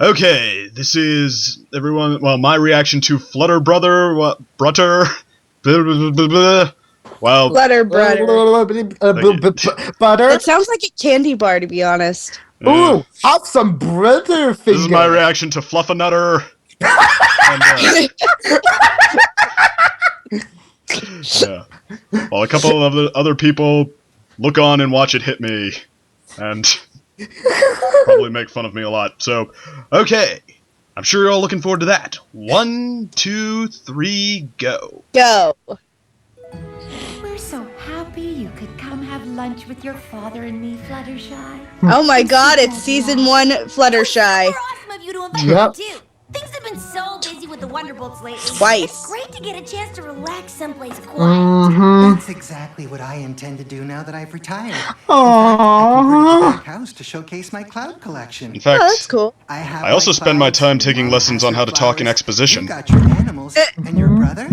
Okay, this is everyone. Well, my reaction to Flutter Brutter. Brutter. Well, Flutter Brutter. Butter. It sounds like a candy bar, to be honest. Ooh, have some brother finger. This is my reaction to Fluffernutter. Yeah. While a couple of the other people look on and watch it hit me, and probably make fun of me a lot. So, okay. I'm sure you're all looking forward to that. 1, 2, 3, go. Go. We're so happy you could come have lunch with your father and me, Fluttershy. Oh my god, it's season 1 Fluttershy. Super awesome of you to invite Yep. me too. Things have been so busy with the Wonderbolts lately. Twice. It's great to get a chance to relax someplace quiet. That's exactly what I intend to do now that I've retired. In fact, I converted the back house to showcase my cloud collection. In fact, Oh, that's cool. I also spend my time taking lessons on how to talk in exposition. You've got your animals and your brother.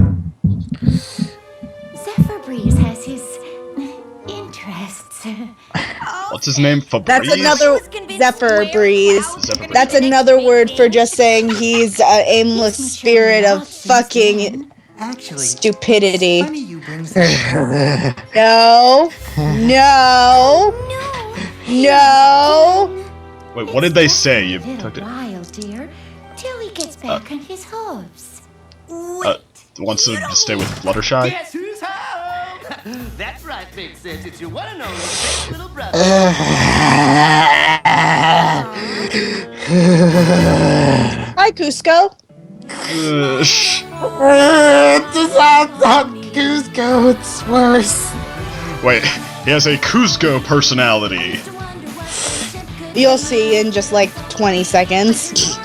Zephyr Breeze has his interests. What's his name? Fabrice? That's another Zephyr Breeze. Zephyr That's another word for just saying he's an aimless spirit of fucking Actually, stupidity. funny you bring that. No. No. No. Wait, what did they say? You Little tucked it. while, dear, till he gets back on his hooves. Wants to stay with Fluttershy? Guess who's home? That's right, Big Sis. It's your one and only big little brother. Hi, Cusco. This sounds like Cusco. It's worse. Wait, he has a Cusco personality. You'll see in just like 20 seconds.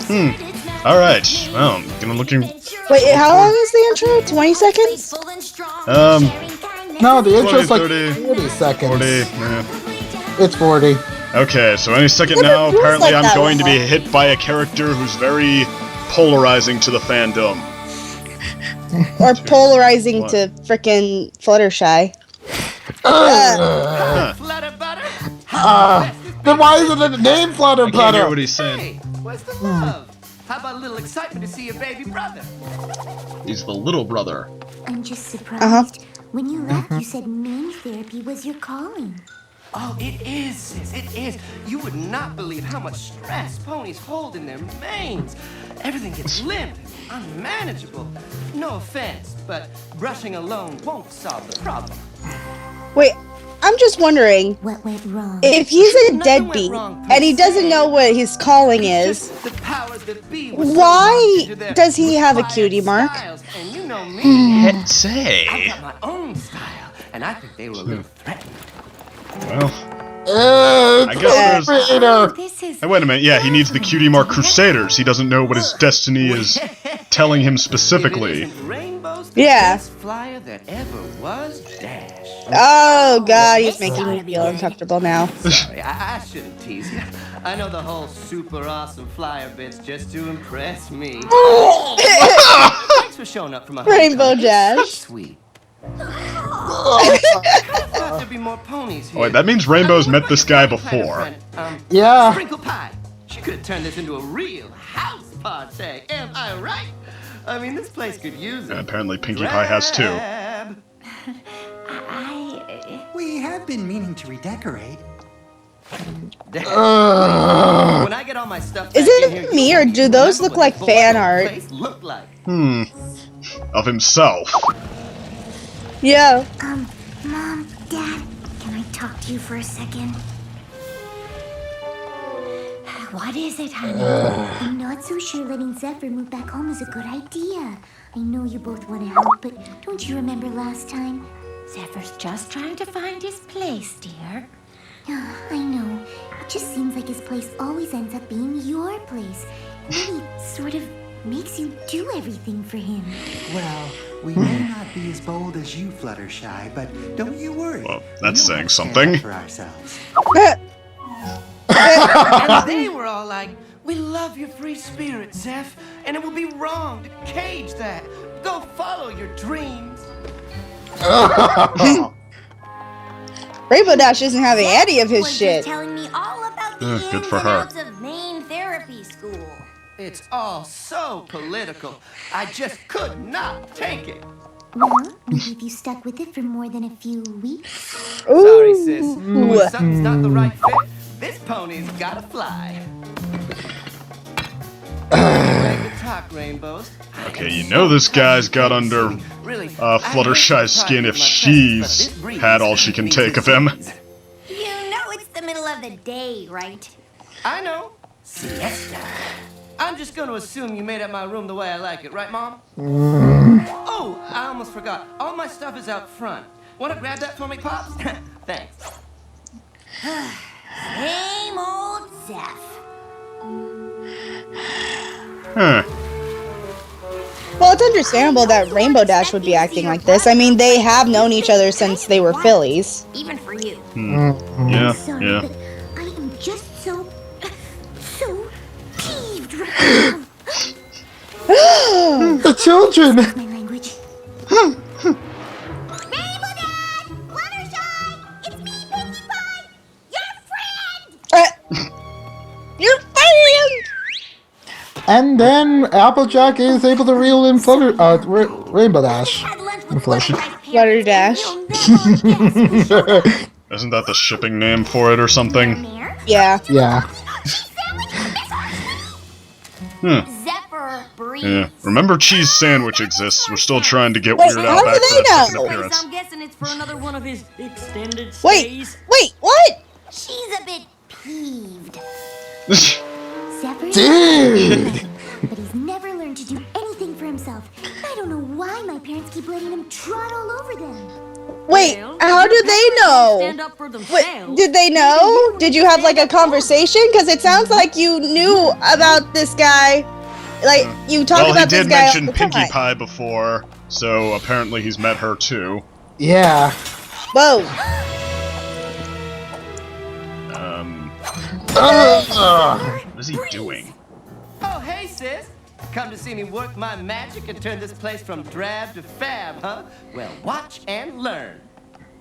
Alright, well, I'm gonna looking. Wait, how long is the intro? 20 seconds? No, the intro's like 30, 40 seconds. 40, yeah. It's 40. Okay, so any second What now, it feels apparently like I'm that going to be long. hit by a character who's very polarizing to the fandom. Or polarizing What? to frickin' Fluttershy. Flutter Butter? Then why isn't it named Flutter I can't hear Brutter? what he's saying. Hey, where's the love? How about a little excitement to see your baby brother? He's the little brother. I'm just surprised. When you left, you said mane therapy was your calling. Oh, it is, sis. It is. You would not believe how much stress ponies hold in their manes. Everything gets limp and unmanageable. No offense, but brushing alone won't solve the problem. Wait, I'm just wondering, What went wrong? if he's a Nothing went deadbeat wrong per and he doesn't se. know what his calling It's is, just the powers that be were so why locked into their does he have a required cutie mark? styles. And you know me. I've Say. got my own style, and I think they were a little threatened. Well, I guess there's. Peter. This is Hey, wait a minute. Yeah, he needs the Cutie Mark Crusaders. He doesn't know what his destiny is telling him specifically. If it isn't Rainbow's the Yeah. best flyer that ever was, Dash. Oh god, he's making me feel uncomfortable now. Sorry, I shouldn't tease you. I know the whole super awesome flyer bit's just to impress me. Thanks for showing up for my Rainbow homecoming. Dash. So sweet. I thought there'd be more ponies here. Wait, that means Rainbow's What met about this your guy party planner before. friend, Yeah. Sprinkle Pie. She could have turned this into a real house party. Am I right? I mean, this place could use And it. apparently Pinkie Pie has too. Grab. We have been meaning to redecorate. When I get all my stuff Is back it in here, me, you'll or do those remember look what like the fan whole art? place looked like. Of himself. Yeah. Mom, Dad, can I talk to you for a second? What is it, honey? I'm not so sure letting Zephyr move back home is a good idea. I know you both want to help, but don't you remember last time? Zephyr's just trying to find his place, dear. I know. It just seems like his place always ends up being your place. Maybe it sort of makes you do everything for him. Well, we may not be as bold as you, Fluttershy, but don't you worry. Well, We that's know saying how to stand something. up for ourselves. And they were all like, "We love your free spirit, Zeph, and it would be wrong to cage that. Go follow your dreams." Rainbow Dash isn't having any of his Was shit. just telling me all about the ins Good for and her. outs of main therapy school. It's all so political. I just could not take it. Well, maybe if you stuck with it for more than a few weeks. Sorry, sis. But Ooh. when something's not the right fit, this pony's gotta fly. Ready to talk, rainbows? Okay, you know this guy's got under Fluttershy's skin if she's had all she can take of him. You know it's the middle of the day, right? I know. Siesta. I'm just gonna assume you made up my room the way I like it, right, Mom? Oh, I almost forgot. All my stuff is out front. Wanna grab that for me, Pops? Thanks. Same old Zeph. Huh. Well, it's understandable that Rainbow Dash would be acting like this. I mean, they have known each other since they were fillies. Even for you. Yeah, Sorry, yeah. but I am just so peeved right now. The children! My language. Rainbow Dad! Fluttershy! It's me, Pinkie Pie! Your friend! You're firing! And then Applejack is able to reel in Rainbow Dash. Had lunch with Fluttershy. Flutter Dash. You'll never guess who showed up. Isn't that the shipping name for it or something? Mayor? Yeah. Yeah. Zephyr breeze. Yeah. Remember Cheese Sandwich exists. We're still trying to get Wait, Weird how Al do back they for that second know? appearance. I'm guessing it's for another one of his extended Wait, stays. wait, what? She's a bit peeved. Zephyr's Dude! but he's never learned to do anything for himself. I don't know why my parents keep letting him trot all over them. Wait, Well, how do they know? Stand up for Wait, themselves. did they know? Did you have like a conversation? Because it sounds like you knew about this guy. Like, you talk Well, he about this did guy all mention the Pinkie time. Pie before, so apparently he's met her too. Yeah. Whoa. What is he doing? Oh, hey, sis. Come to see me work my magic and turn this place from drab to fab, huh? Well, watch and learn.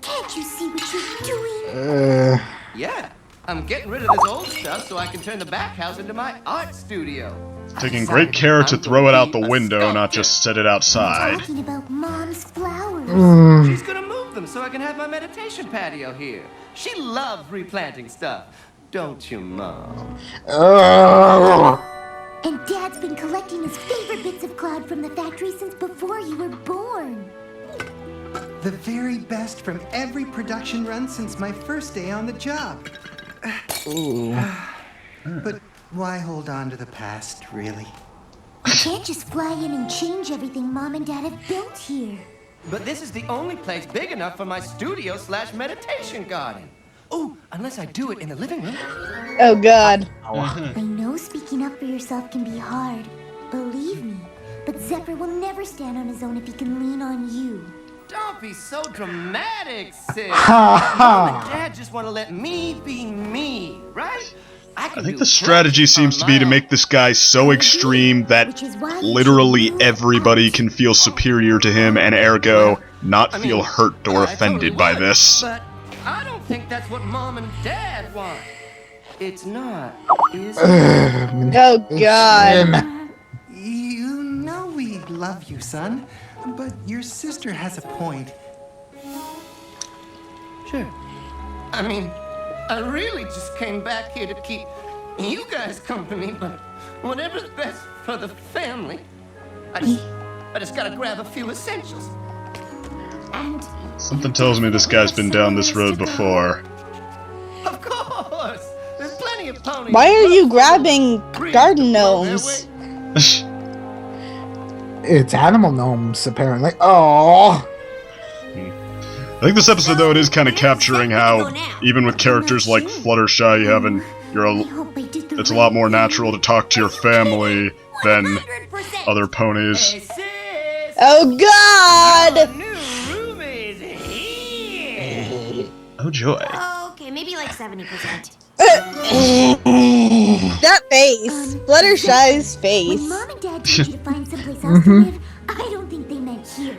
Can't you see what you're doing? Yeah, I'm getting rid of this old stuff so I can turn the back house into my art studio. Taking great care to throw it out the window, not just set it outside. Talking about Mom's flowers. She's gonna move them so I can have my meditation patio here. She loves replanting stuff. Don't you, Mom? And Dad's been collecting his favorite bits of cloud from the factory since before you were born. The very best from every production run since my first day on the job. But why hold on to the past, really? You can't just fly in and change everything Mom and Dad have built here. But this is the only place big enough for my studio/meditation garden. Oh, unless I do it in the living room. Oh, God. I know speaking up for yourself can be hard, believe me. But Zephyr will never stand on his own if he can lean on you. Don't be so dramatic, sis. Ha Mom and ha! Dad just want to let me be me, right? I think the strategy seems to be to make this guy so extreme that literally everybody can feel superior to him and ergo not feel hurt or offended by this. But I don't think that's what Mom and Dad want. It's not, is it? Oh, God. You know we love you, son. But your sister has a point. Sure. I mean, I really just came back here to keep you guys company, but whatever's best for the family. I just gotta grab a few essentials. And Something tells me this guy's been down this road before. Of course! There's plenty of ponies. Why are you grabbing garden gnomes? It's animal gnomes, apparently. Oh, I think this episode, though, it is kind of capturing how, even with characters like Fluttershy, it's a lot more natural to talk to your family than 100%. other ponies. Hey, sis! Oh, God! New room is here! Oh, joy. Okay, maybe like 70%. That face. Fluttershy's face. When Mom and Dad told you to find someplace else to live, I don't think they meant here.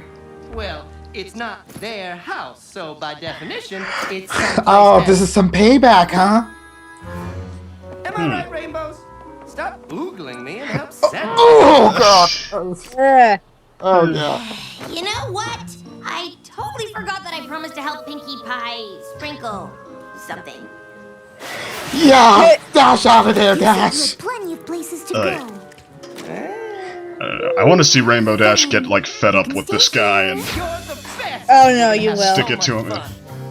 Well, it's not their house, so by definition, it's someplace oh, else. this is some payback, huh? Am I right, Rainbows? Stop oogling me and help Oh god! Oh god. You know what? I totally forgot that I promised to help Pinkie Pie sprinkle something. Yeah! Dash out of there, You said you Dash! had plenty of places to Alright. go. I want to see Rainbow Dash get like fed up with this guy and You're the best. Oh no, you will. stick it to him.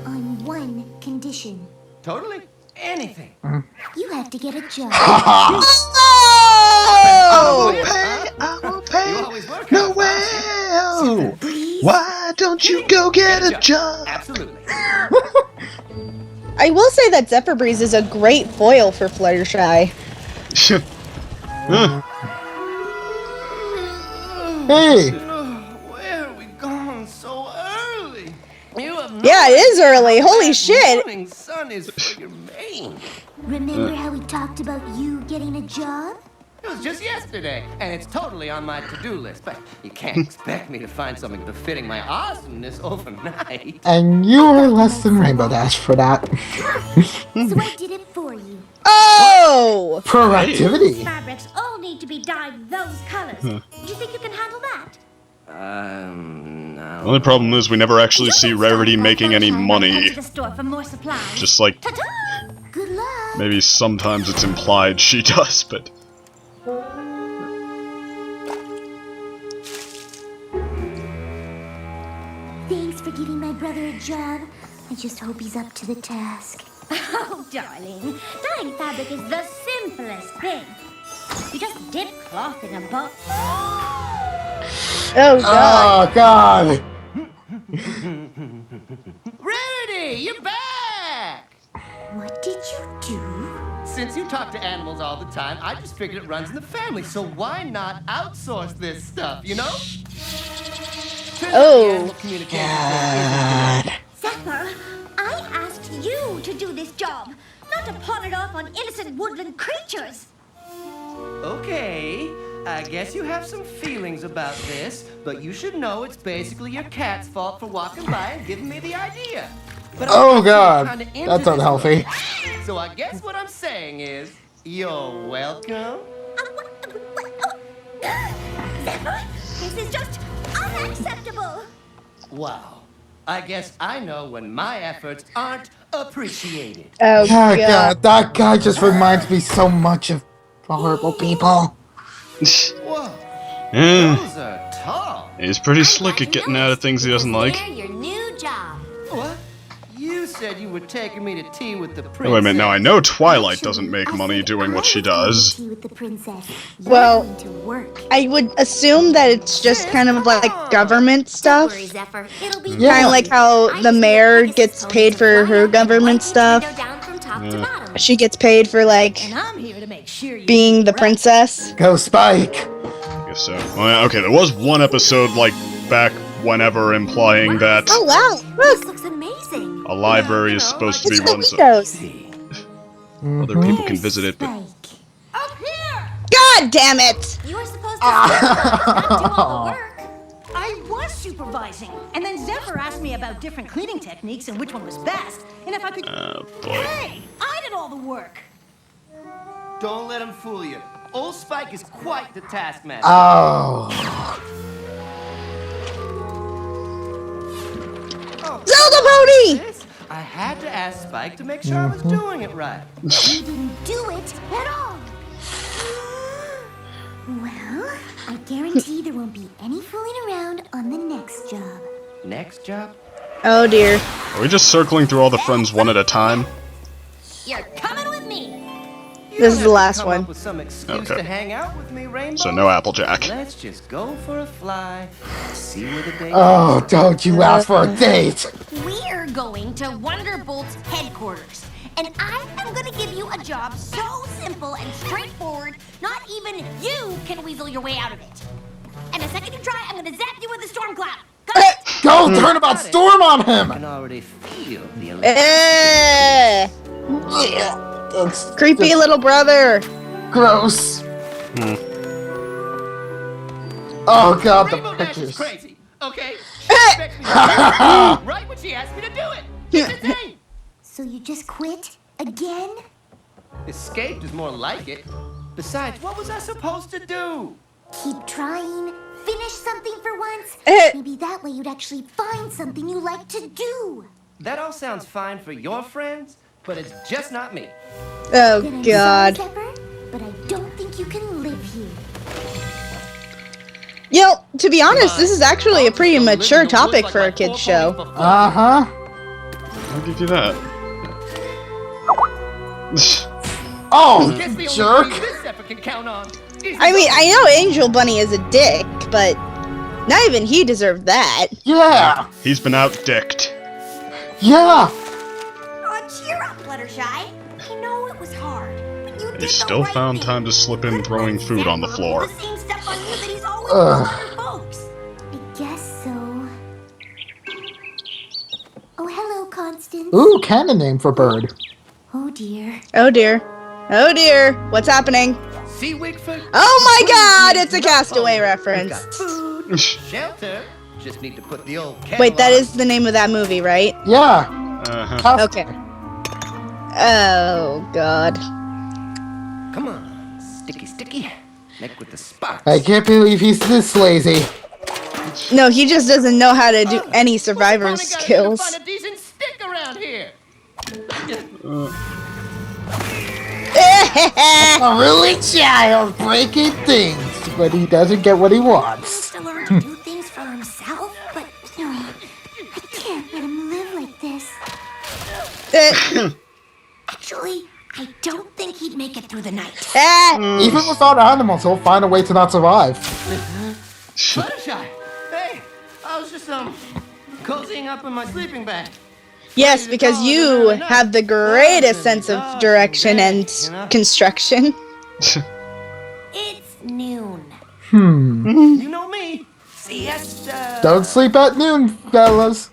On one condition. Totally. Anything. You have to get a job. Oh! I will You pay. always work No hard, way. Please? Why don't you go get a job? Absolutely. I will say that Zephyr Breeze is a great foil for Fluttershy. Hey! Where are we going so early? You have no Yeah, it is early. Holy idea shit. the morning sun is for your mane. Remember how we talked about you getting a job? It was just yesterday, and it's totally on my to-do list. But you can't expect me to find something befitting my awesomeness overnight. And you are less than Rainbow Dash for that. So I did it for you. Oh! Proactivity. Fabrics all need to be dyed those colors. Do you think you can handle that? The No. only problem is we never actually see Rarity making any money. To the store for more supplies. Just like, Ta-ta! Good luck. maybe sometimes it's implied she does, but... Thanks for giving my brother a job. I just hope he's up to the task. Oh, darling. Dyeing fabric is the simplest thing. You just dip cloth in a box. Oh god. Oh god! Rarity, you're back! What did you do? Since you talk to animals all the time, I just figured it runs in the family, so why not outsource this stuff, you know? Turns out Oh. the animal communication thing isn't Zephyr, I asked you to do this job, not to pawn it off on innocent woodland creatures. Okay, I guess you have some feelings about this, but you should know it's basically your cat's fault for walking by and giving me the idea. But I'm Oh actually god! kinda into That's this unhealthy. work. So I guess what I'm saying is, you're welcome. Zephyr, this is just unacceptable. Wow. I guess I know when my efforts aren't appreciated. Oh Oh god. god, that guy just reminds me so much of horrible people. Whoa, Eh, those are tall. he's pretty slick at getting out of things he doesn't like. They're your new job. What? You said you were taking me to tea with the princess. Oh, wait a minute, now I know Twilight doesn't make money doing what she does. Tea with the princess. Well- You're going to work. I would assume that it's just kind of like government Don't stuff. worry, Zephyr. It'll be Yeah. Kind of like how the mayor gets paid for her government stuff. Down from top to bottom. She gets paid for like And I'm here to make sure you being the do right. princess. Go Spike! I guess so. Well, yeah, okay, there was one episode, like, back whenever implying that Oh wow! This Look, looks amazing. a library is supposed to be it's the run so windows. other people can visit it, but... Spike. Up here! God damn it! You were supposed to not do all the work. I was supervising, and then Zephyr asked me about different cleaning techniques and which one was best, and if I could. Oh, boy. Hey, I did all the work. Don't let him fool you. Old Spike is quite the taskmaster. Oh. Zelda Pony! This, I had to ask Spike to make sure I was doing it right. You didn't do it at all. Well, I guarantee there won't be any fooling around on the next job. Next job? Oh dear. Are we just circling through all the friends one at a time? You're coming with me. You This is don't the have to last come one. Up with some excuse Okay. to hang out with me, Rainbow. So no Applejack. Let's just go for a fly. See where the day Oh, don't you ask for a date! We're going to Wonderbolt's headquarters. And I am going to give you a job so simple and straightforward, not even you can weasel your way out of it. And the second you try, I'm going to zap you with a storm cloud. Got it? Go turnabout storm on I him! can already feel the Eh, That's creepy just little brother. gross. Oh god, the Rainbow Dash is pictures. crazy, okay? She expects me to do it right when she asked me to do it. It's insane. So you just quit? Again? Escaped is more like it. Besides, what was I supposed to do? Keep trying. Finish something for once. Maybe that way you'd actually find something you like to do. That all sounds fine for your friends, but it's just not me. Oh Then I'm God. sorry, Zephyr, but I don't think you can live here. You know, to be honest, this is actually a pretty mature topic for a kid's show. Uh-huh. I'll give you that. Oh, Guess the only jerk. thing this Zephyr can count on is I mean, I know Angel Bunny is a dick, but not even he deserved that. Yeah. He's been out-dicked. Yeah. Oh, cheer up, Fluttershy. I know it was hard, but you did He the still right found thing. time to slip in throwing food on the floor. The same stuff on you that he's always done on other folks. I guess so. Oh, hello, Constance. Ooh, canon name for bird. Oh, dear. Oh dear. Oh dear. What's happening? See, Wigford? Oh my God! It's a Castaway reference. Food, shelter. Just need to put the old kettle Wait, that on. is the name of that movie, right? Yeah. Uh-huh. Okay. Oh God. Come on, sticky, sticky. Neck with the sparks. I can't believe he's this lazy. No, he just doesn't know how to do any survivor What's the point of skills. find a decent stick around here? A really child breaking things when he doesn't get what he wants. To learn to do things for himself, but no, I can't let him live like this. Actually, I don't think he'd make it through the night. Even without animals, he'll find a way to not survive. Fluttershy! Hey, I was just cozying up in my sleeping bag. Yes, because you have the greatest sense of direction and construction. It's noon. You know me. Siesta. Don't sleep at noon, fellas.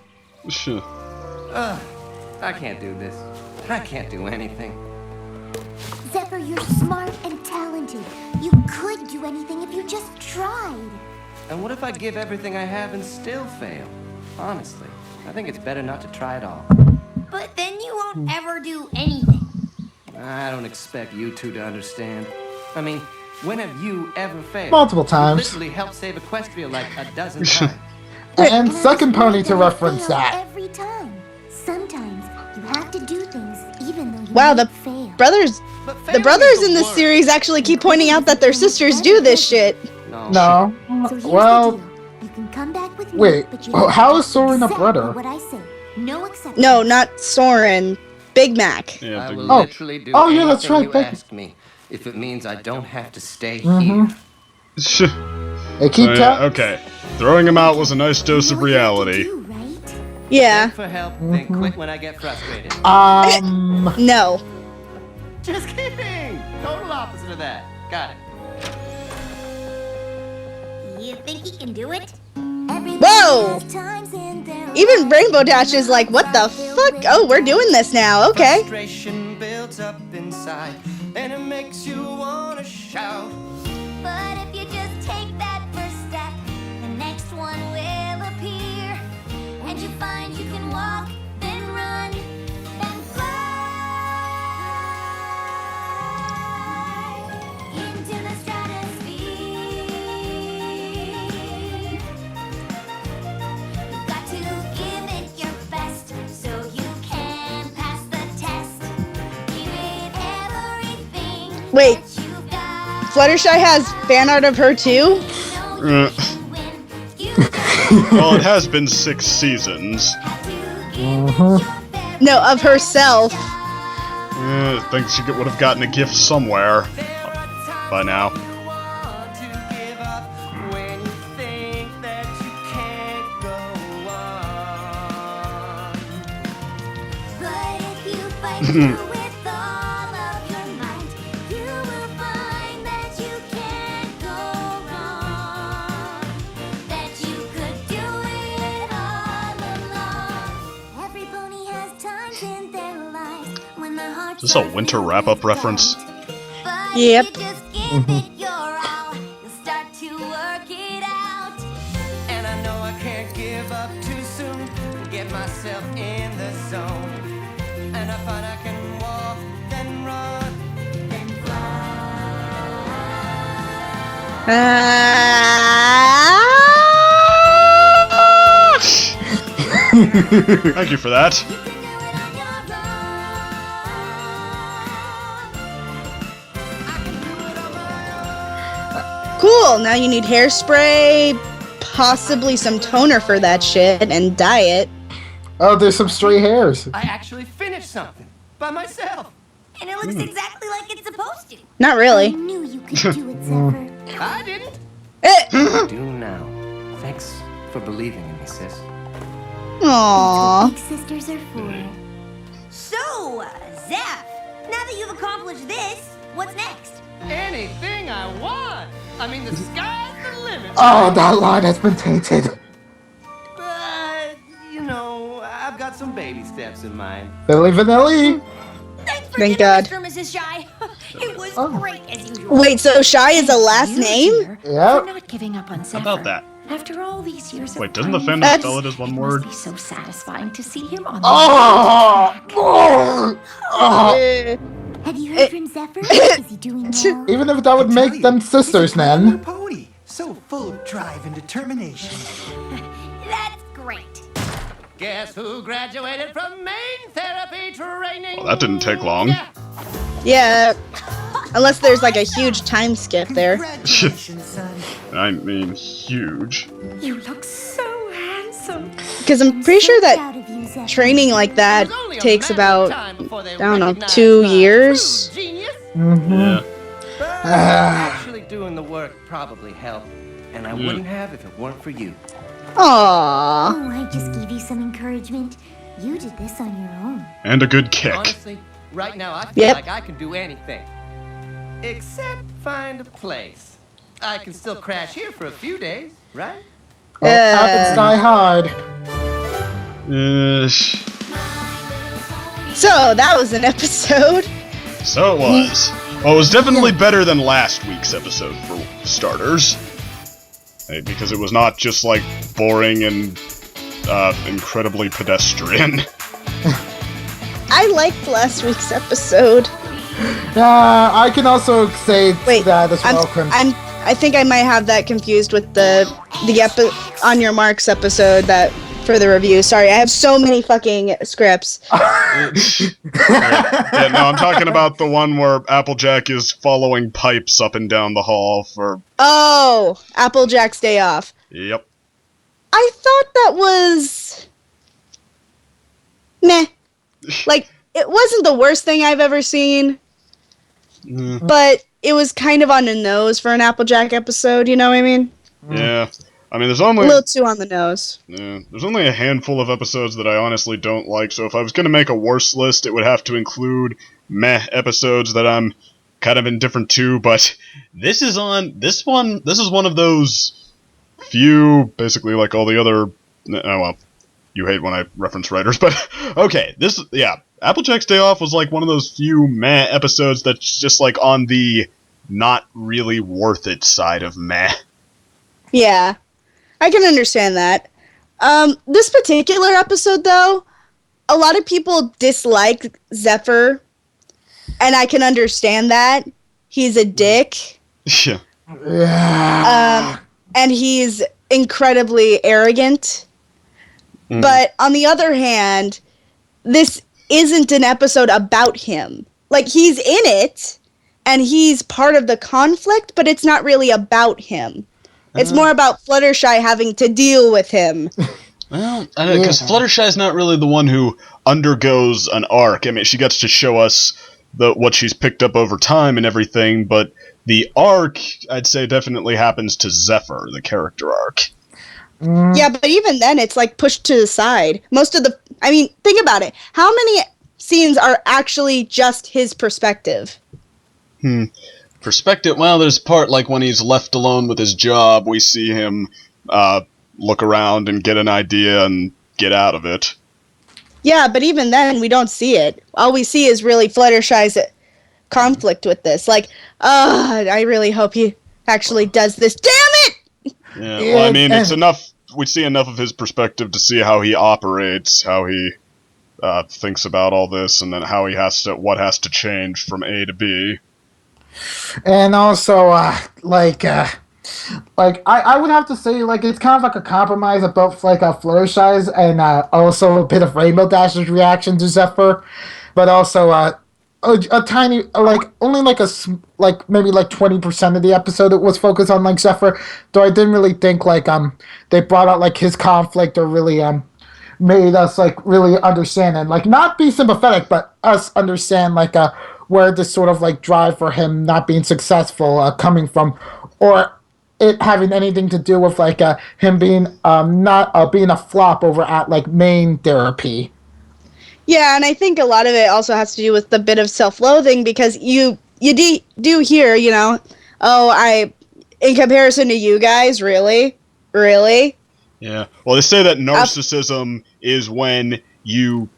I can't do this. I can't do anything. Zephyr, you're smart and talented. You could do anything if you just tried. And what if I give everything I have and still fail? Honestly, I think it's better not to try at all. But then you won't ever do anything. I don't expect you two to understand. I mean, when have you ever failed? Multiple You times. literally helped save Equestria like a dozen times. And second I pony just to wanted reference fail that. every time. Sometimes you have to do things even though you Wow, might the fail. brothers, But the failing brothers is in the this worst. series actually keep pointing out that their sisters do this shit. No. So here's Well, the deal. You can come back with me, wait, but you oh, have how to is Soren a accept brother? What I say. No exceptions. No, not Soren. Big Mac. Yeah, I big will man. literally do Oh, yeah, that's anything right, you thank you. ask me if it means I don't have to stay Mm-hmm. here. They keep Okay. Throwing him out was a nice dose of You know what you have to reality. do, right? Yeah. Beg for help, then quit when I get frustrated. No. Just kidding! Total opposite of that. Got it. You think he can do it? Whoa! Even Rainbow Dash is like, what the fuck? Oh, we're doing this now. Okay. Frustration builds up inside, and it makes you wanna shout. But if you just take that first step, the next one will appear. And you find you can walk, then run, then fly into the stratosphere. You've got to give it your best so you can pass the test. Give it everything. Wait. that you've got. Fluttershy has fan art of her too? Well, it has been 6 seasons. No, of herself. I think she would have gotten a gift somewhere by now. But if you fight through with all of your might, you will find that you can't go wrong. That you could do it all alone. Every pony has times in their lives when the heart's Is this a winter wrap-up reference? But Yep. if you just give it your all, you'll start to work it out. And I know I can't give up too soon. Get myself in the zone. And I find I can walk, then run, then fly Thank you for that. Cool, now you need hairspray, possibly some toner for that shit, and diet. Oh, there's some stray hairs. I actually finished something by myself. And it looks exactly like it's supposed to. Not I really. knew you could do it, Zephyr. I didn't. Eh. Do now. Thanks for believing in me, sis. Aww. Big sisters are for. So, Zeph, now that you've accomplished this, what's next? Anything I want. I mean, the sky's the limit. Oh, that line has been tainted. But, you know, I've got some baby steps in mind. Billy Vanilli. Thanks for Thank dinner, God. Mr. and Mrs. Shy. It was great as usual. Wait, so Shy is a last name? Yep. For not giving up on How Zephyr. about that? After all these years Wait, of doesn't the kindness, fandom spell it as one word? It must be so satisfying to see him on the Eh. Have you heard from Zephyr? Is he doing well? Even if that would I tell make you, them he's a sisters, brand new Nan. pony, so full of drive and determination. That's great. Guess who graduated from main therapy training? Well, that didn't take long. Yeah. Yeah. Unless there's like a huge time skip there. Congratulations, son. I mean, huge. You look so handsome. Because I'm pretty sure that Proud of you, Zephyr. training like that It was only a takes matter of about, time before they I don't know, recognized 2 my years. true genius. Yeah. But actually doing the work probably helped, and I wouldn't have if it weren't for you. Aww. Oh, I just gave you some encouragement. You did this on your own. And a good kick. Honestly, right now I feel Yep. like I can do anything. Except find a place. I can still crash here for a few days, right? Oh, Abbott's Die Hard. So, that was an episode. So it was. Well, it was definitely better than last week's episode, for starters. Because it was not just, like, boring and incredibly pedestrian. I liked last week's episode. I can also say Wait, that as well, Crim. I think I might have that confused with the On Your Marks episode that for the review. Sorry, I have so many fucking scripts. Yeah, no, I'm talking about the one where Applejack is following pipes up and down the hall for... Oh, Applejack's Day Off. Yep. I thought that was... meh. Like, it wasn't the worst thing I've ever seen, but it was kind of on the nose for an Applejack episode, you know what I mean? Yeah. I mean, there's A only... little too on the nose. Yeah, there's only a handful of episodes that I honestly don't like, so if I was going to make a worse list, it would have to include meh episodes that I'm kind of indifferent to, but this is one of those few, basically like all the other, well, you hate when I reference writers, but okay, Applejack's Day Off was like one of those few meh episodes that's just like on the not really worth it side of meh. Yeah, I can understand that. This particular episode, though, a lot of people dislike Zephyr, and I can understand that. He's a dick. Yeah. And he's incredibly arrogant. Mhm. But on the other hand, this isn't an episode about him. Like, he's in it, and he's part of the conflict, but it's not really about him. It's more about Fluttershy having to deal with him. Well, I know, because Fluttershy's not really the one who undergoes an arc. I mean, she gets to show us what she's picked up over time and everything, but the arc, I'd say, definitely happens to Zephyr, the character arc. Yeah, but even then, it's like pushed to the side. Think about it. How many scenes are actually just his perspective? Perspective, well, there's part like when he's left alone with his job, we see him look around and get an idea and get out of it. Yeah, but even then, we don't see it. All we see is really Fluttershy's conflict with this. Like, I really hope he actually does this. Damn it! Yeah, well, I mean, it's enough. We see enough of his perspective to see how he operates, how he thinks about all this, and then how what has to change from A to B. And also, Like, I would have to say, like, it's kind of like a compromise of both, like, Fluttershy's and also a bit of Rainbow Dash's reaction to Zephyr, but also a tiny, like, only like like, maybe like 20% of the episode it was focused on, like, Zephyr, though I didn't really think, like, they brought out, like, his conflict or really, made us, like, really understand and, like, not be sympathetic, but us understand, like, where this sort of, like, drive for him not being successful coming from, or it having anything to do with, like, him being not being a flop over at, like, main therapy. Yeah, and I think a lot of it also has to do with the bit of self-loathing, because you do hear, in comparison to you guys, really? Yeah. Well, they say that narcissism is when you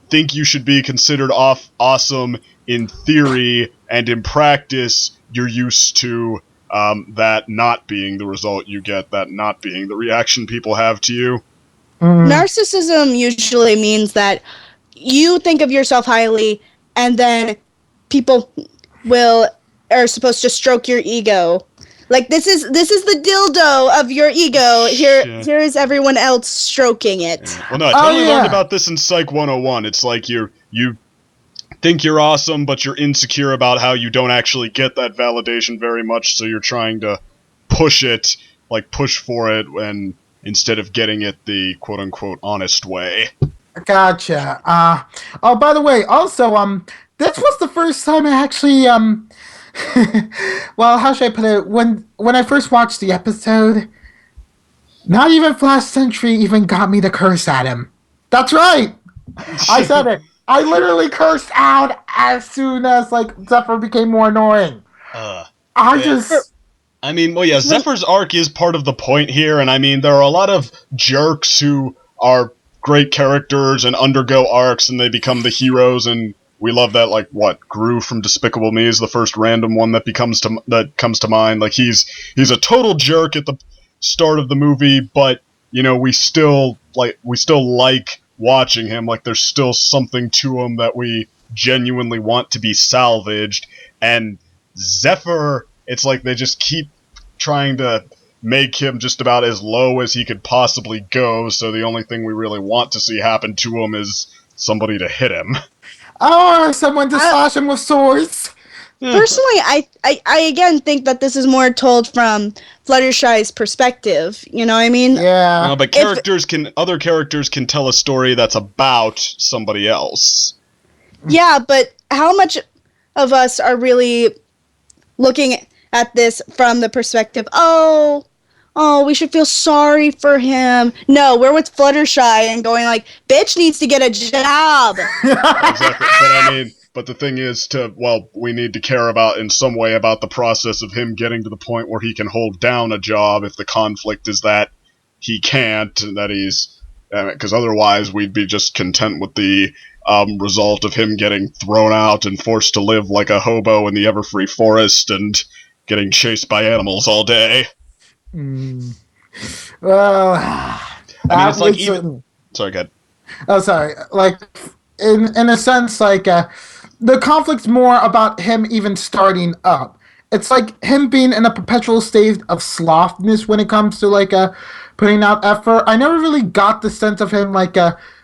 think you should be considered awesome in theory, and in practice you're used to that not being the result you get, that not being the reaction people have to you. Narcissism usually means that you think of yourself highly, and then people are supposed to stroke your ego. Like, this is the dildo of your ego. Here is everyone else stroking it. Yeah. Well, no, I totally learned about this in Psych 101. It's like you think you're awesome, but you're insecure about how you don't actually get that validation very much, so you're trying to push for it, when instead of getting it the quote-unquote honest way. Gotcha. Oh, by the way, also, this was the first time I actually, well, how should I put it? When I first watched the episode, not even Flash Sentry even got me to curse at him. That's right! I said it. I literally cursed out as soon as, like, Zephyr became more annoying. Zephyr's arc is part of the point here, and I mean, there are a lot of jerks who are great characters and undergo arcs, and they become the heroes, and we love that. Like, Gru from Despicable Me is the first random one that comes to mind. Like, he's a total jerk at the start of the movie, but we still like watching him. Like, there's still something to him that we genuinely want to be salvaged. And Zephyr, it's like they just keep trying to make him just about as low as he could possibly go, so the only thing we really want to see happen to him is somebody to hit him. Or someone to slash him with swords. Personally, I again think that this is more told from Fluttershy's perspective. You know what I mean? Yeah. But other characters can tell a story that's about somebody else. Yeah, but how much of us are really looking at this from the perspective, oh, we should feel sorry for him. No, we're with Fluttershy and going like, bitch needs to get a job. Exactly. But the thing is we need to care in some way about the process of him getting to the point where he can hold down a job, if the conflict is that he can't, that he's, because otherwise we'd be just content with the result of him getting thrown out and forced to live like a hobo in the Everfree Forest and getting chased by animals all day. Well, it's like even... Sorry, go ahead. Oh, sorry. Like, in a sense, like, the conflict's more about him even starting up. It's like him being in a perpetual state of slothness when it comes to, like, putting out effort. I never really got the sense of him, like,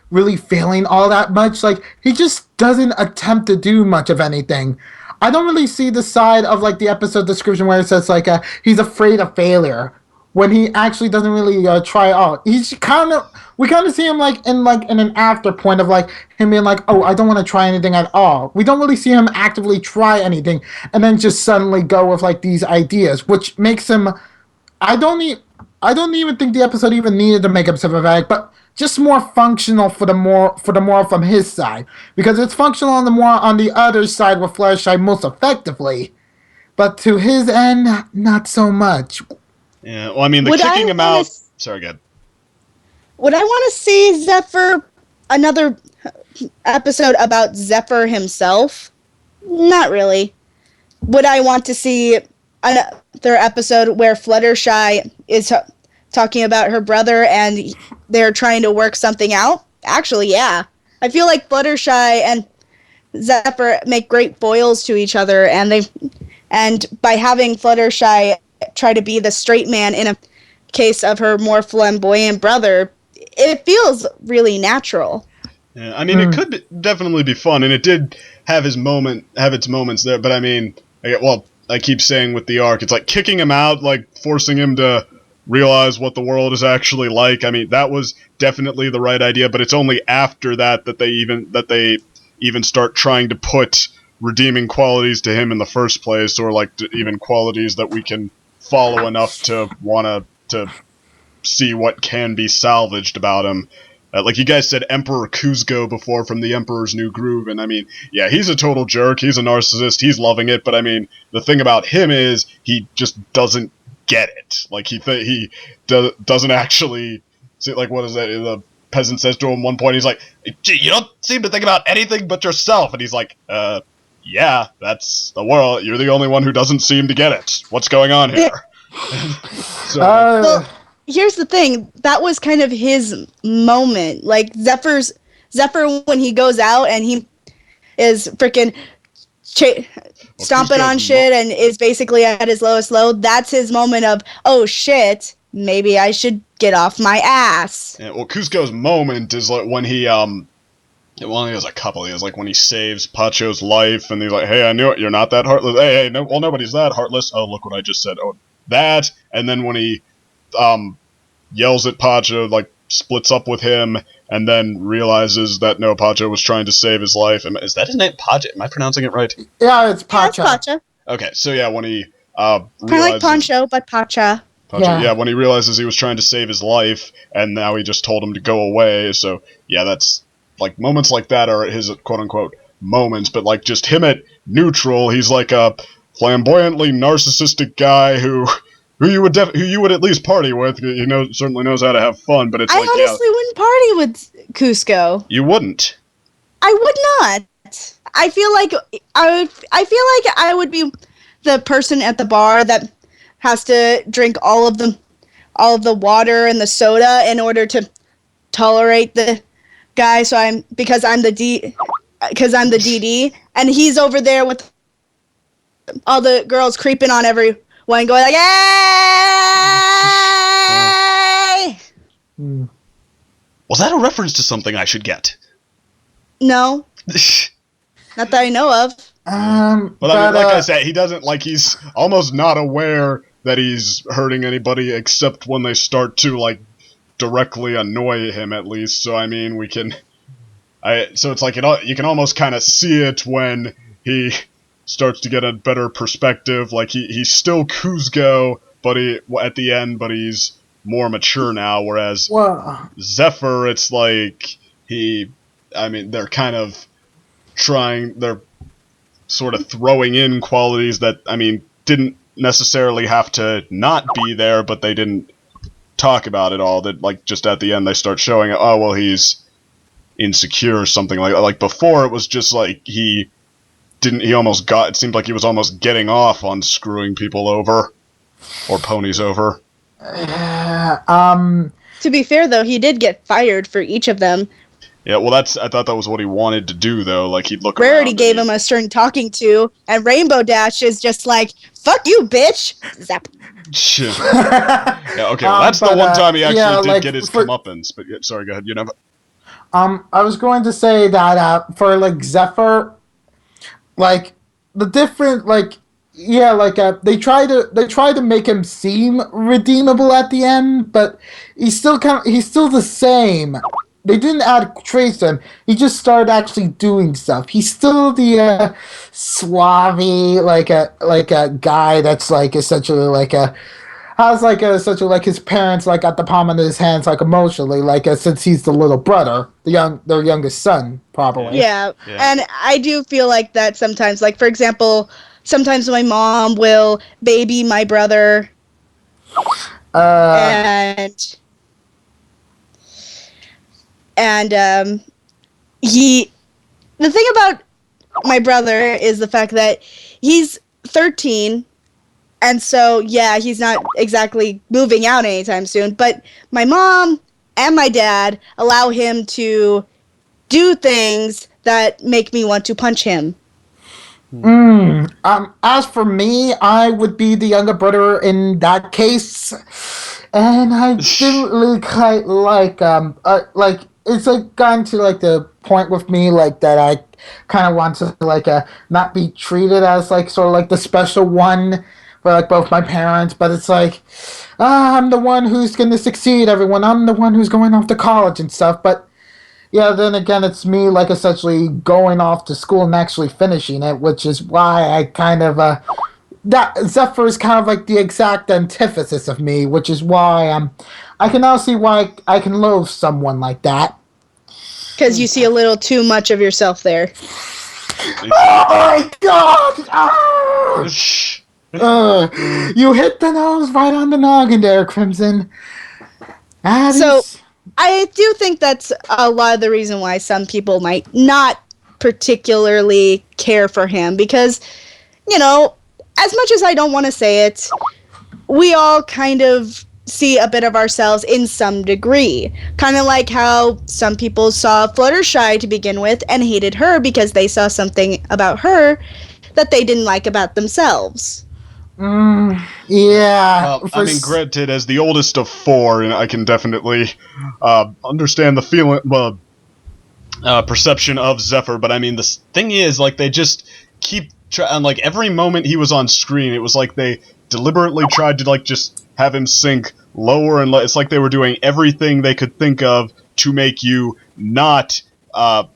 really failing all that much. Like, he just doesn't attempt to do much of anything. I don't really see the side of, like, the episode description where it says, like, he's afraid of failure, when he actually doesn't really try out. We kind of see him like in an after point of like him being like, oh, I don't want to try anything at all. We don't really see him actively try anything and then just suddenly go with like these ideas, which makes him. I don't even think the episode even needed to make him sympathetic, but just more functional for the more from his side, because it's functional on the other side with Fluttershy most effectively, but to his end, not so much. Yeah, well, I mean, kicking him out... Sorry, go ahead. Would I want to see another episode about Zephyr himself? Not really. Would I want to see another episode where Fluttershy is talking about her brother and they're trying to work something out? Actually, yeah. I feel like Fluttershy and Zephyr make great foils to each other, and by having Fluttershy try to be the straight man in a case of her more flamboyant brother, it feels really natural. Yeah, I mean, it could definitely be fun, and it did have its moments there. But I mean, I keep saying with the arc, it's like kicking him out, like forcing him to realize what the world is actually like. I mean, that was definitely the right idea, but it's only after that they even start trying to put redeeming qualities to him in the first place, or like even qualities that we can follow enough to want to see what can be salvaged about him. Like you guys said, Emperor Kuzco before from The Emperor's New Groove, and I mean, yeah, he's a total jerk, he's a narcissist, he's loving it, but I mean, the thing about him is he just doesn't get it. Like he doesn't actually see, like, what is that? The peasant says to him one point, he's like, "Gee, you don't seem to think about anything but yourself," and he's like, yeah, that's the world. You're the only one who doesn't seem to get it. What's going on here? So, well, here's the thing. That was kind of his moment. Like Zephyr, when he goes out and he is freaking stomping on shit and is basically at his lowest low. That's his moment of, oh shit, maybe I should get off my ass. Yeah, well, Kuzco's moment is like when he well, he has a couple. He has like when he saves Pacho's life, and he's like, "Hey, I knew it. You're not that heartless. Hey, no, well, nobody's that heartless. Oh, look what I just said. Oh, that." And then when he yells at Pacho, like splits up with him, and then realizes that no, Pacho was trying to save his life. Is that his name, Pacho? Am I pronouncing it right? Yeah, it's Pacho. Yeah, it's Pacho. Okay, so yeah, when he kind of like Poncho, but Pacha. Yeah, when he realizes he was trying to save his life, and now he just told him to go away. So yeah, that's. Like, moments like that are his quote-unquote moments, but, like, just him at neutral, he's like a flamboyantly narcissistic guy who you would at least party with. He certainly knows how to have fun, but it's I honestly wouldn't party with Kuzco. You wouldn't? I would not. I feel like I would be the person at the bar that has to drink all of the water and the soda in order to tolerate the guy, because I'm the DD, and he's over there with all the girls creeping on everyone, going like, "Hey!" Was that a reference to something I should get? No, not that I know of. Well, I mean, like I said, he doesn't, like, he's almost not aware that he's hurting anybody except when they start to, like, directly annoy him, at least. So I mean, so it's like you can almost kind of see it when he starts to get a better perspective. Like he's still Kuzco, but at the end, but he's more mature now. Whereas Zephyr, it's like they're kind of they're sort of throwing in qualities that didn't necessarily have to not be there, but they didn't talk about it all. That, like, just at the end they start showing it. Oh well, he's insecure or something like that. Like before, it was just like it seemed like he was almost getting off on screwing people over or ponies over. To be fair though, he did get fired for each of them. Yeah, well, I thought that was what he wanted to do, though. Like, he'd look Rarity gave him a string talking to, and Rainbow Dash is just like, "Fuck you, bitch!" Zap. Yeah, okay, well, that's the one time he actually did get his comeuppance. But yeah, sorry, go ahead. I was going to say that for like Zephyr, like the different they try to make him seem redeemable at the end, but he's still the same. They didn't add traits to him. He just started actually doing stuff. He's still the Slavy, like a guy that's like essentially like essentially like his parents like got the palm of his hands like emotionally, since he's the little brother, their youngest son probably. Yeah, and I do feel like that sometimes. Like for example, sometimes my mom will baby my brother, and the thing about my brother is the fact that he's 13, and so yeah, he's not exactly moving out anytime soon, but my mom and my dad allow him to do things that make me want to punch him. As for me, I would be the younger brother in that case, and I didn't really quite like it's like gotten to like the point with me like that I kind of want to like not be treated as like sort of like the special one for like both my parents, but it's like I'm the one who's going to succeed everyone. I'm the one who's going off to college and stuff, but yeah, then again, it's me like essentially going off to school and actually finishing it, which is why I kind of that Zephyr is kind of like the exact antithesis of me, which is why I can now see why I can loathe someone like that. Because you see a little too much of yourself there. Oh my god! You hit the nose right on the noggin there, Crimson. So, I do think that's a lot of the reason why some people might not particularly care for him, because, you know, as much as I don't want to say it, we all kind of see a bit of ourselves in some degree. Kind of like how some people saw Fluttershy to begin with and hated her because they saw something about her that they didn't like about themselves. Yeah. Well, I mean, granted, as the oldest of four, and I can definitely understand the feeling, perception of Zephyr. But I mean, the thing is, like, they just keep and like every moment he was on screen, it was like they deliberately tried to like just have him sink lower and lower. It's like they were doing everything they could think of to make you not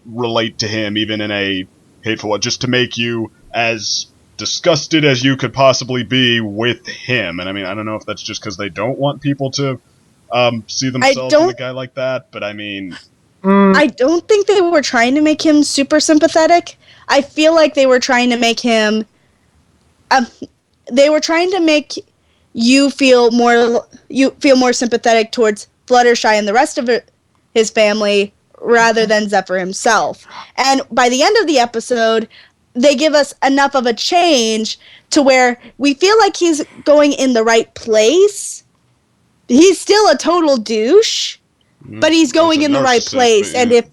relate to him, even in a hateful way, just to make you as disgusted as you could possibly be with him. And I mean, I don't know if that's just because they don't want people to see themselves in a guy like that, but I mean... I don't think they were trying to make him super sympathetic. I feel like they were trying to make him... they were trying to make you feel more sympathetic towards Fluttershy and the rest of his family rather than Zephyr himself. And by the end of the episode, they give us enough of a change to where we feel like he's going in the right place. He's still a total douche, but he's going in the right place. And if...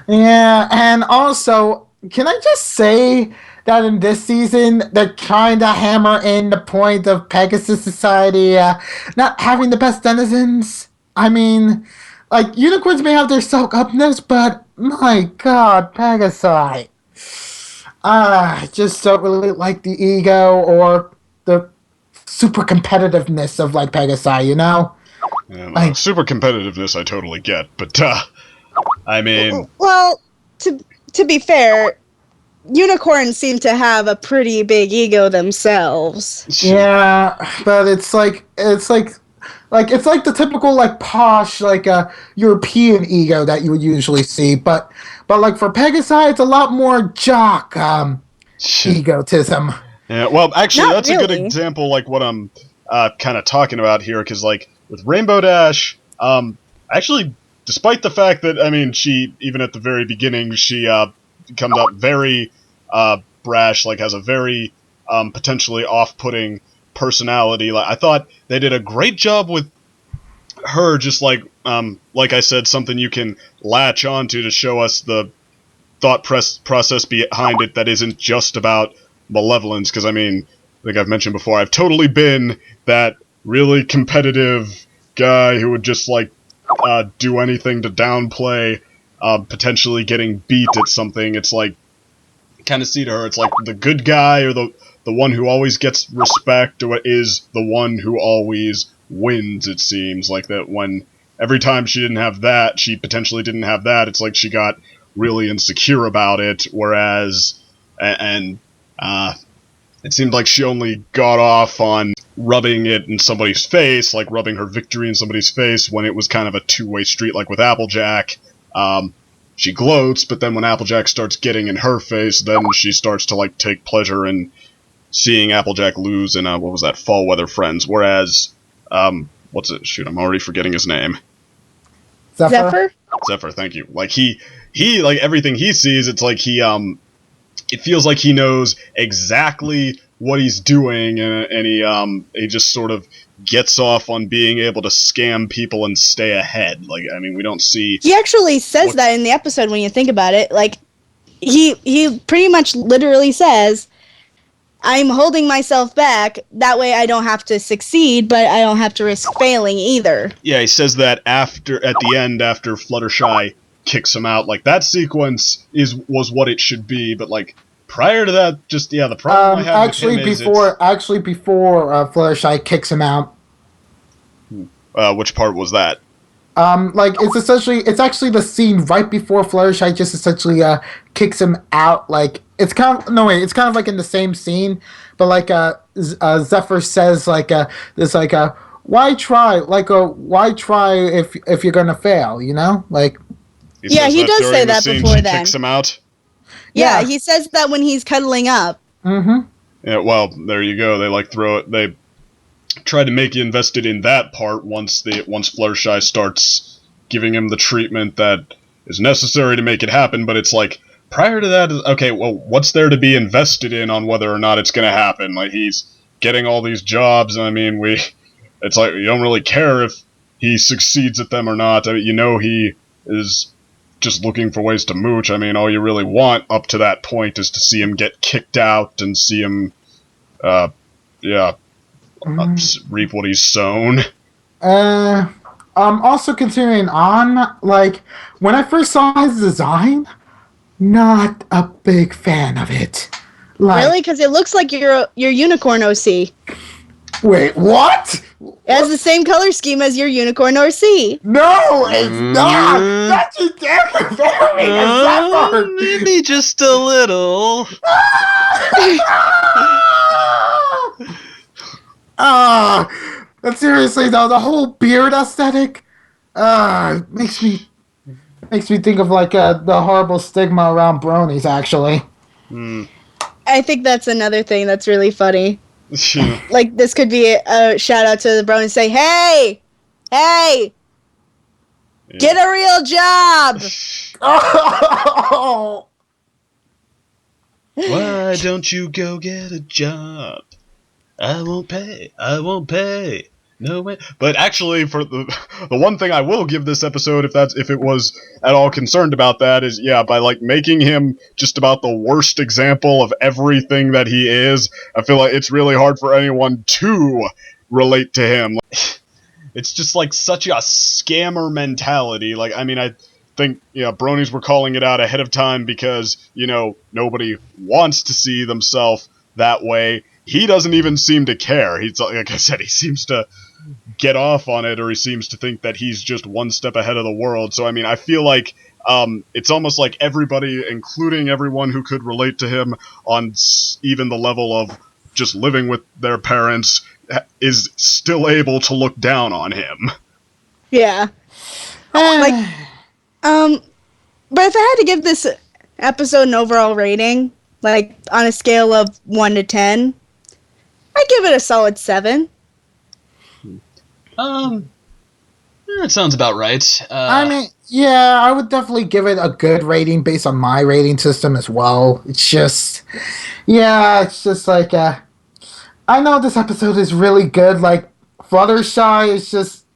Yeah, and also, can I just say that in this season, they're trying to hammer in the point of Pegasus Society not having the best denizens? I mean, like, unicorns may have their soak-upness, but my god, Pegasi. I just don't really like the ego or the super competitiveness of, like, Pegasi, you know? Yeah, like, super competitiveness I totally get, but, I mean... Well, to be fair, unicorns seem to have a pretty big ego themselves. Yeah, but it's like the typical like posh like European ego that you would usually see, but like for Pegasi, it's a lot more jock egotism. Yeah, well, actually, Not that's really. a good example, like what I'm kind of talking about here, because like with Rainbow Dash, actually, despite the fact that I mean, she even at the very beginning she comes up very brash, like has a very potentially off-putting personality. Like I thought they did a great job with her, just like I said, something you can latch onto to show us the thought process behind it that isn't just about malevolence. Because I mean, I think I've mentioned before, I've totally been that really competitive guy who would just like do anything to downplay potentially getting beat at something. It's like, kind of see to her, it's like the good guy or the one who always gets respect or is the one who always wins. It seems like that when every time she didn't have that, she potentially didn't have that, it's like she got really insecure about it, whereas it seemed like she only got off on rubbing it in somebody's face, like rubbing her victory in somebody's face, when it was kind of a two-way street, like with Applejack. She gloats, but then when Applejack starts getting in her face, then she starts to like take pleasure in seeing Applejack lose in what was that, Fall Weather Friends. Whereas, what's it? Shoot, I'm already forgetting his name. Zephyr? Zephyr, thank you. Like he like everything he sees, it's like he it feels like he knows exactly what he's doing, and he just sort of gets off on being able to scam people and stay ahead. Like, I mean, we don't see... He actually says that in the episode when you think about it. Like, he pretty much literally says, I'm holding myself back, that way I don't have to succeed, but I don't have to risk failing either. Yeah, he says that at the end, after Fluttershy kicks him out, like, that sequence was what it should be, but, like, prior to that, just, yeah, the problem I have with him is before Fluttershy kicks him out. Which part was that? Like, it's actually the scene right before Fluttershy just essentially kicks him out. Like, it's kind of like in the same scene, but like Zephyr says why try? Why try if you're gonna fail? You know, like. He does say that before then. Kicks him out. Yeah, he says that when he's cuddling up. Mm-hmm. Yeah, well, there you go. They like throw it. They try to make you invested in that part once Fluttershy starts giving him the treatment that is necessary to make it happen. But it's like prior to that, okay, well, what's there to be invested in on whether or not it's going to happen? Like, he's getting all these jobs. And I mean, it's like you don't really care if he succeeds at them or not. I mean, you know, he is just looking for ways to mooch. I mean, all you really want up to that point is to see him get kicked out and see him, reap what he's sown. Also continuing on, like, when I first saw his design, not a big fan of it. Like, really? Because it looks like your unicorn OC. Wait, what? It has the same color scheme as your unicorn OC. No, it's not! That's just Zephyr! Maybe just a little. But seriously though, the whole beard aesthetic, makes me think of like the horrible stigma around bronies. Actually, I think that's another thing that's really funny. Like, this could be a shout out to the bronies. Say, hey, get a real job. Why don't you go get a job? I won't pay. No way. But actually, for the one thing I will give this episode, if it was at all concerned about that, is by like making him just about the worst example of everything that he is. I feel like it's really hard for anyone to relate to him. It's just like such a scammer mentality. Like, I mean, I think bronies were calling it out ahead of time because nobody wants to see themselves that way. He doesn't even seem to care. He's, like I said, he seems to get off on it, or he seems to think that he's just one step ahead of the world. So, I mean, I feel like it's almost like everybody, including everyone who could relate to him on even the level of just living with their parents, is still able to look down on him. Yeah. But if I had to give this episode an overall rating, like on a scale of 1 to 10, I'd give it a solid 7. That sounds about right. I mean, yeah, I would definitely give it a good rating based on my rating system as well. It's just like, I know this episode is really good. Like, Fluttershy is just,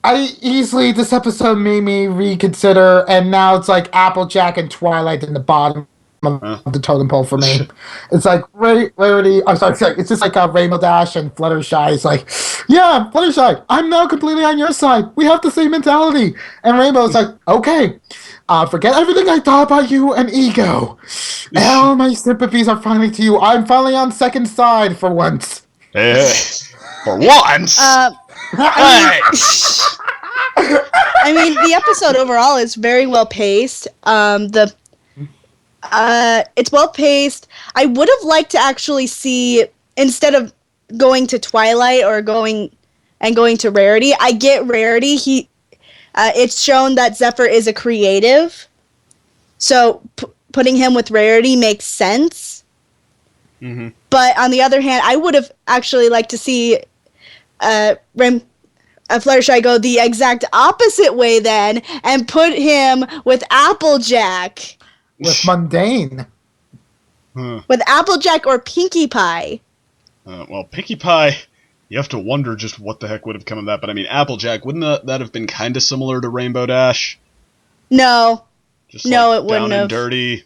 this episode made me reconsider, and now it's like Applejack and Twilight in the bottom of the totem pole for me. It's like Rarity. I'm sorry. It's just like Rainbow Dash and Fluttershy. It's like, yeah, Fluttershy, I'm now completely on your side. We have the same mentality. And Rainbow's like, okay, forget everything I thought about you and ego. All my sympathies are finally to you. I'm finally on second side for once. For once. I mean, the episode overall is very well paced. It's well paced. I would have liked to actually see, instead of going to Twilight or going to Rarity, I get Rarity. It's shown that Zephyr is a creative, so putting him with Rarity makes sense. Mm-hmm. But on the other hand, I would have actually liked to see Fluttershy go the exact opposite way then, and put him with Applejack. With Mundane. With Applejack or Pinkie Pie. Well, Pinkie Pie, you have to wonder just what the heck would have come of that. But I mean, Applejack, wouldn't that have been kind of similar to Rainbow Dash? No. Just no, like it wouldn't down have. And dirty.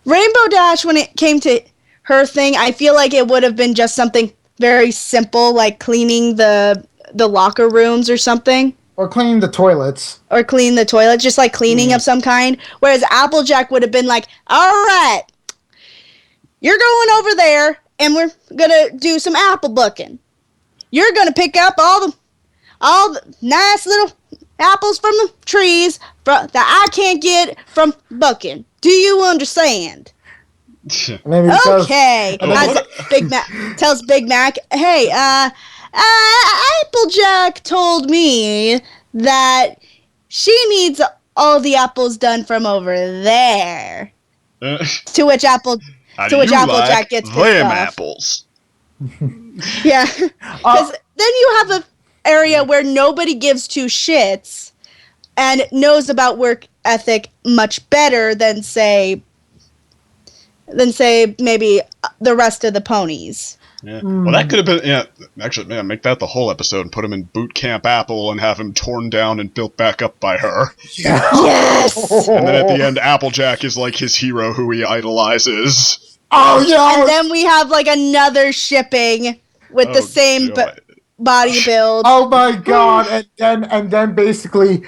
Rainbow Dash, when it came to her thing, I feel like it would have been just something very simple, like cleaning the locker rooms or something. Or cleaning the toilets. Or clean the toilet, just like cleaning of some kind. Whereas Applejack would have been like, all right, you're going over there, and we're going to do some apple bucking. You're going to pick up all the nice little apples from the trees that I can't get from bucking. Do you understand? Okay. Big Mac tells Big Mac, hey, Applejack told me that she needs all the apples done from over there. To which Applejack gets pissed them off. apples. Yeah, because then you have an area where nobody gives two shits and knows about work ethic much better than say maybe the rest of the ponies. Yeah. Well, that could have been, actually, man, make that the whole episode and put him in Boot Camp Apple and have him torn down and built back up by her. Yeah. Yes! And then at the end, Applejack is like his hero who he idolizes. Oh, yeah! And then we have like another shipping with the same body build. Oh my god, and then basically,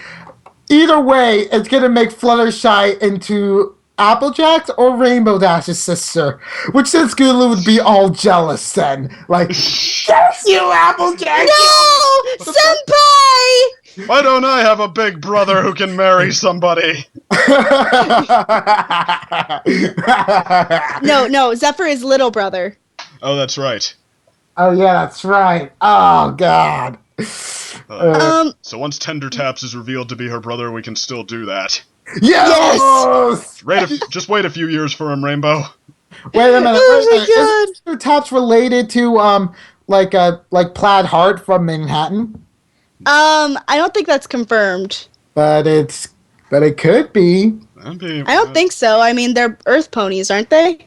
either way, it's gonna make Fluttershy into Applejack's or Rainbow Dash's sister, which since Gulu would be all jealous then. Like, yes, you Applejack! No! Senpai! Why don't I have a big brother who can marry somebody? No, Zephyr is little brother. Oh, that's right. Oh yeah, that's right. Oh god. So once Tender Taps is revealed to be her brother, we can still do that. Yes! Just wait a few years for him, Rainbow. Wait a minute. Oh Is Tender Taps related to like Plaid Heart from Manhattan? I don't think that's confirmed. But it could be. I don't think so. I mean, they're Earth ponies, aren't they?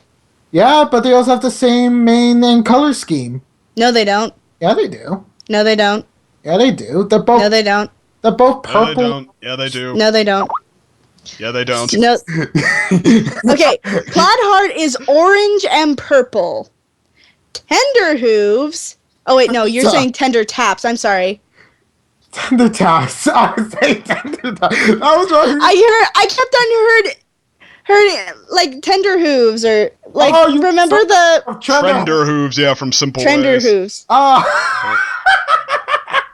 Yeah, but they also have the same mane and color scheme. No, they don't. Yeah, they do. No, they don't. Yeah, they do. They're both. No, they don't. They're both purple. No, they don't. Yeah, they do. No, they don't. Yeah, they don't. No. Okay, Plaid Heart is orange and purple. Tender Hooves. Oh wait, no, you're saying Tender Taps. I'm sorry. Tender Taps. I was saying Tender Taps. I was wrong. I kept on heard like Tender Hooves or like remember the Trender Hooves, yeah, from Simple Trender Ways. Hooves. Oh.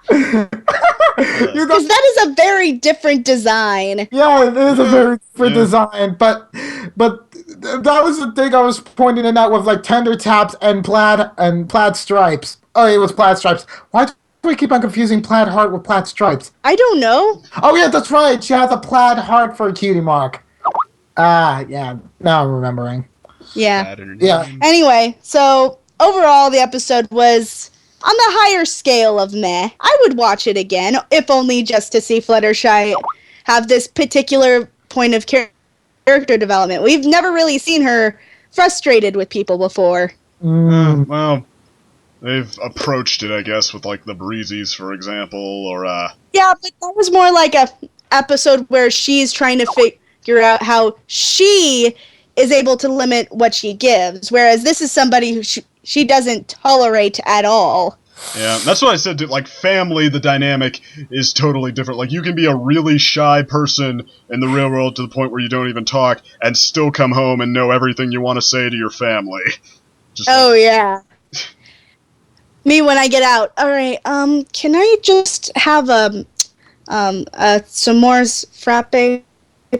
Because that is a very different design. Yeah, it is a very different design, but that was the thing I was pointing it out with like Tender Taps and plaid stripes. Oh, it was plaid stripes. Why do we keep on confusing Plaid Heart with plaid stripes? I don't know. Oh yeah, that's right. She has a plaid heart for a cutie mark. Yeah. Now I'm remembering. Yeah. Yeah. Anyway, so overall the episode was on the higher scale of meh. I would watch it again, if only just to see Fluttershy have this particular point of character development. We've never really seen her frustrated with people before. Well, they've approached it, I guess, with like the Breezies, for example, or Yeah, but that was more like a episode where she's trying to figure out how she is able to limit what she gives, whereas this is somebody who she doesn't tolerate at all. Yeah, that's what I said. Like, family, the dynamic is totally different. Like, you can be a really shy person in the real world to the point where you don't even talk and still come home and know everything you want to say to your family. Yeah. Me when I get out. All right, can I just have some s'mores frappe,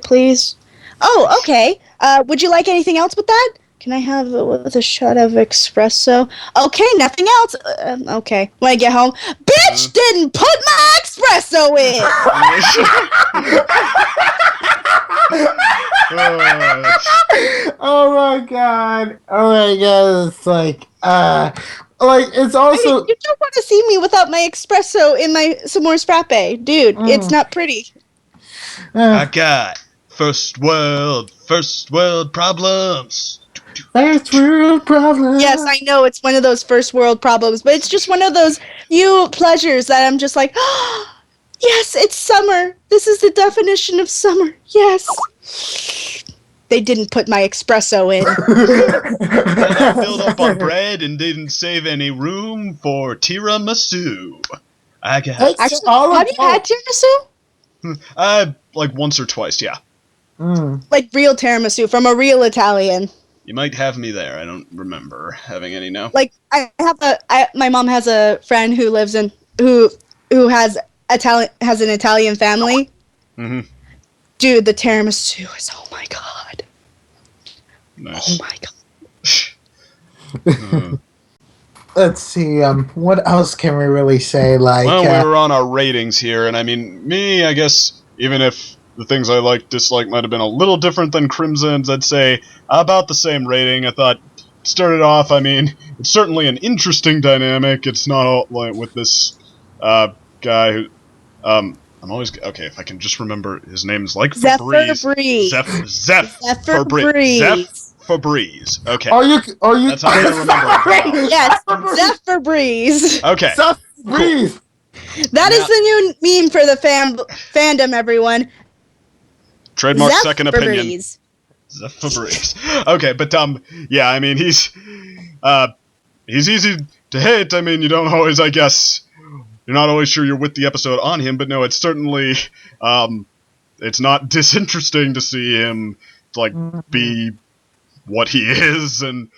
please? Oh, okay. Would you like anything else with that? Can I have with a shot of espresso? Okay, nothing else. Okay. When I get home, bitch didn't put my espresso in. Oh my god. It's like it's also. I mean, you don't want to see me without my espresso in my s'mores frappe, dude. It's not pretty. I got first world problems. First world problems. Yes, I know it's one of those first world problems, but it's just one of those pleasures that I'm just like, oh, yes, it's summer. This is the definition of summer. Yes. they didn't put my espresso in. I filled up on bread and didn't save any room for tiramisu. I got It's Actually, all have you had about- tiramisu? like once or twice, yeah. Like real tiramisu from a real Italian. You might have me there. I don't remember having any now. Like my mom has a friend who lives in who has an Italian family. Mm-hmm. Dude, the tiramisu is, oh my god. Nice. Oh my god. Let's see. What else can we really say? Like, Well, we were on our ratings here, and I mean, me, I guess, even if the things I like, dislike might have been a little different than Crimson's, I'd say about the same rating. I thought, started off, I mean, it's certainly an interesting dynamic. It's not all, like, with this guy who, I'm always, okay, if I can just remember, his name's like Zephyr Febreze. Breeze. Zephyr Breeze. Febreze. Okay. are you? That's how I'm gonna remember it now. Yes, Zephyr Breeze. Okay. Breathe. That is the new meme for the fandom, everyone. Trademark second Zephyr opinion. Breeze. Febreze. Okay, but yeah, I mean he's easy to hate. I mean you don't always, I guess, you're not always sure you're with the episode on him, but no, it's certainly it's not disinteresting to see him like be what he is and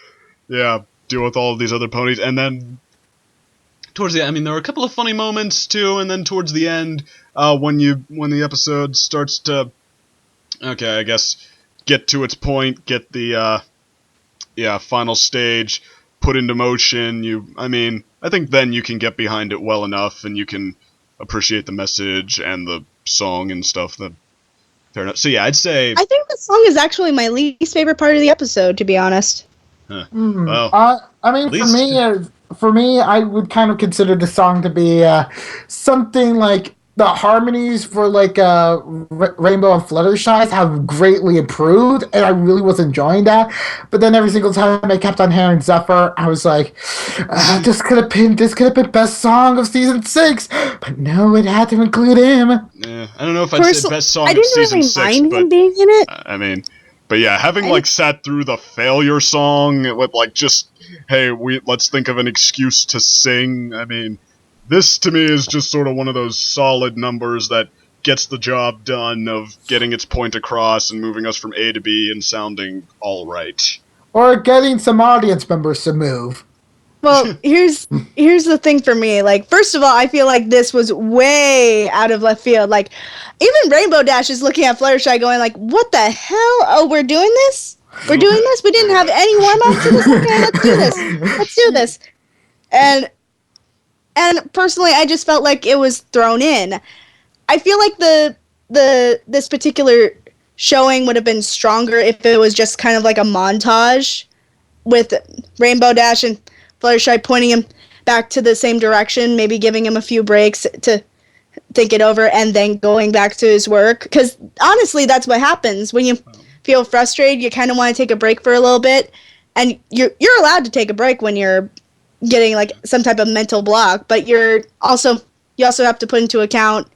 yeah, deal with all of these other ponies, and then towards the end, I mean there were a couple of funny moments too, and then towards the end, when the episode starts to, okay, I guess, get to its point, get the final stage put into motion, I mean, I think then you can get behind it well enough, and you can appreciate the message and the song and stuff. Fair enough. So yeah, I'd say I think the song is actually my least favorite part of the episode, to be honest. well, I mean, for me, I would kind of consider the song to be something like the harmonies for like Rainbow and Fluttershy have greatly improved, and I really was enjoying that. But then every single time I kept on hearing Zephyr, I was like, this could have been best song of season 6, but no, it had to include him. yeah, I don't know if I'd say best song I of didn't season really 6, mind but him being in it. I mean, but yeah, having like sat through the failure song with like just, hey, let's think of an excuse to sing. I mean, this to me is just sort of one of those solid numbers that gets the job done of getting its point across and moving us from A to B and sounding all right. Or getting some audience members to move. Well, here's the thing for me. Like, first of all, I feel like this was way out of left field. Like, even Rainbow Dash is looking at Fluttershy going like, what the hell? Oh, we're doing this? We're doing this? We didn't have any warm-up to this? Okay, let's do this. Let's do this. And personally, I just felt like it was thrown in. I feel like this particular showing would have been stronger if it was just kind of like a montage with Rainbow Dash and Fluttershy pointing him back to the same direction, maybe giving him a few breaks to think it over, and then going back to his work. Because honestly, that's what happens when you feel frustrated. You kind of want to take a break for a little bit, and you're allowed to take a break when you're getting like some type of mental block. But you also have to put into account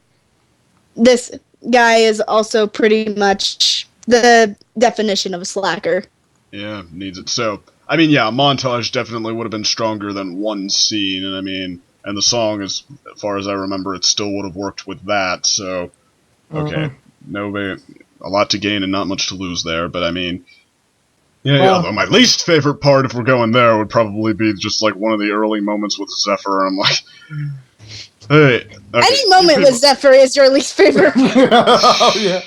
this guy is also pretty much the definition of a slacker. Yeah, needs it. So, I mean, yeah, a montage definitely would have been stronger than one scene, and I mean, and the song, as far as I remember, it still would have worked with that, so, okay, a lot to gain and not much to lose there, but I mean, yeah, although my least favorite part, if we're going there, would probably be just, like, one of the early moments with Zephyr, and I'm like, hey. Okay, any moment with Zephyr is your least favorite. Oh, yeah.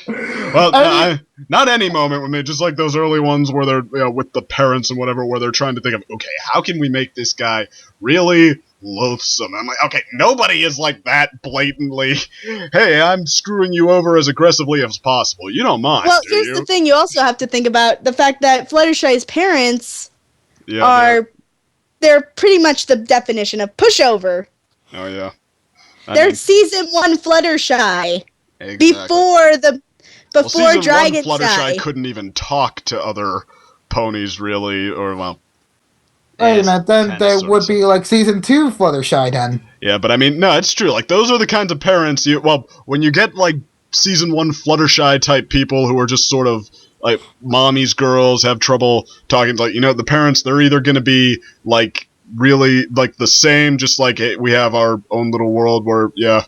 Well, not any moment with me, just like those early ones where they're with the parents and whatever, where they're trying to think of, okay, how can we make this guy really loathsome? I'm like, okay, nobody is like that blatantly, hey, I'm screwing you over as aggressively as possible. You don't mind, well, here's the thing, you also have to think about the fact that Fluttershy's parents they're pretty much the definition of pushover. Oh, yeah. They're season 1 Fluttershy. Exactly. Before Dragon Fluttershy couldn't even talk to other ponies, really, or, well... Wait a minute, then there would be, like, season 2 Fluttershy, then. Yeah, but I mean, no, it's true. Like, those are the kinds of parents when you get, like, season 1 Fluttershy-type people who are just sort of like mommy's girls have trouble talking. Like, you know, the parents, they're either going to be like really like the same, just like, hey, we have our own little world where, yeah,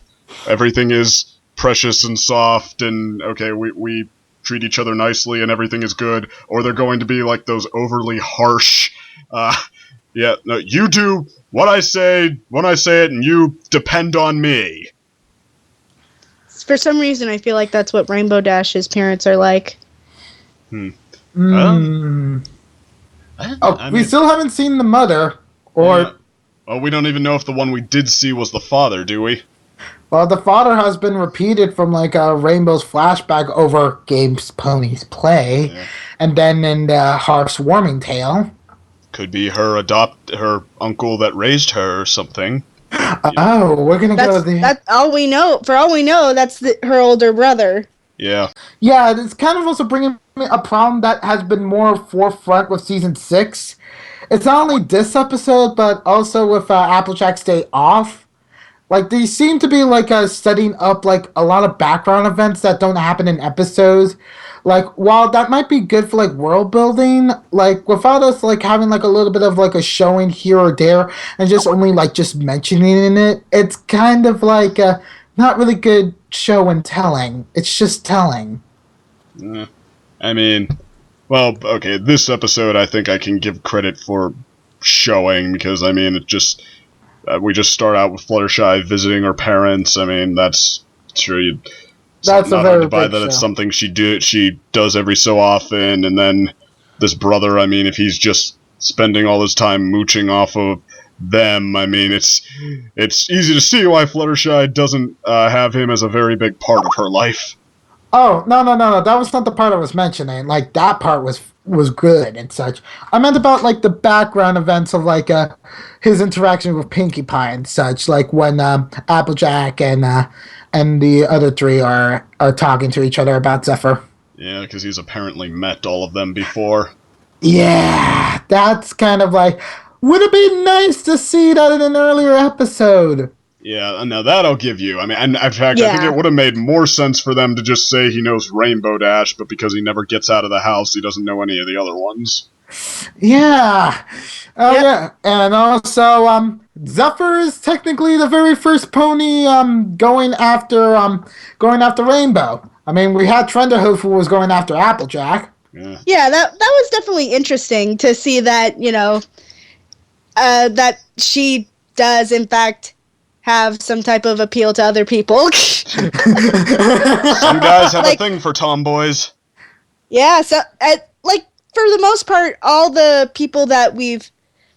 everything is precious and soft, and okay, we treat each other nicely and everything is good, or they're going to be like those overly harsh, yeah, no, you do what I say when I say it, and you depend on me. For some reason, I feel like that's what Rainbow Dash's parents are like. We mean, still haven't seen the mother, or... Yeah. Well, we don't even know if the one we did see was the father, do we? Well, the father has been repeated from, like, Rainbow's flashback over Games Ponies Play, and then in the Harp's Warming Tale. Could be her uncle that raised her or something. Oh, we're gonna go there. That's all we know. For all we know, that's her older brother. Yeah. Yeah, it's kind of also bringing me a problem that has been more forefront with Season 6. It's not only this episode, but also with Applejack's Day Off. Like, they seem to be, like, setting up, like, a lot of background events that don't happen in episodes. Like, while that might be good for, like, world building, like, without us, like, having, like, a little bit of, like, a showing here or there, and just only, like, just mentioning it, it's kind of, like, not really good show and telling. It's just telling. I mean, well, okay, this episode I think I can give credit for showing, because, I mean, it just... we just start out with Fluttershy visiting her parents. I mean, that's sure that's not a very hard to buy big that show. it's something she does every so often. And then this brother, I mean, if he's just spending all his time mooching off of them, I mean, it's easy to see why Fluttershy doesn't have him as a very big part of her life. Oh, no, that was not the part I was mentioning. Like, that part was good and such. I meant about, like, the background events of, like, his interaction with Pinkie Pie and such, like when Applejack and the other three are talking to each other about Zephyr. Yeah, because he's apparently met all of them before. Yeah, that's kind of like, would it be nice to see that in an earlier episode? Yeah, now that I'll give you. I mean, and in fact, I think it would have made more sense for them to just say he knows Rainbow Dash, but because he never gets out of the house, he doesn't know any of the other ones. Yeah. Yeah. And also, Zephyr is technically the very first pony going after Rainbow. I mean, we had Trenderhoof who was going after Applejack. Yeah, that was definitely interesting to see that, you know, that she does, in fact, have some type of appeal to other people. Some guys have a thing for tomboys. Yeah, so, like, for the most part, all the people that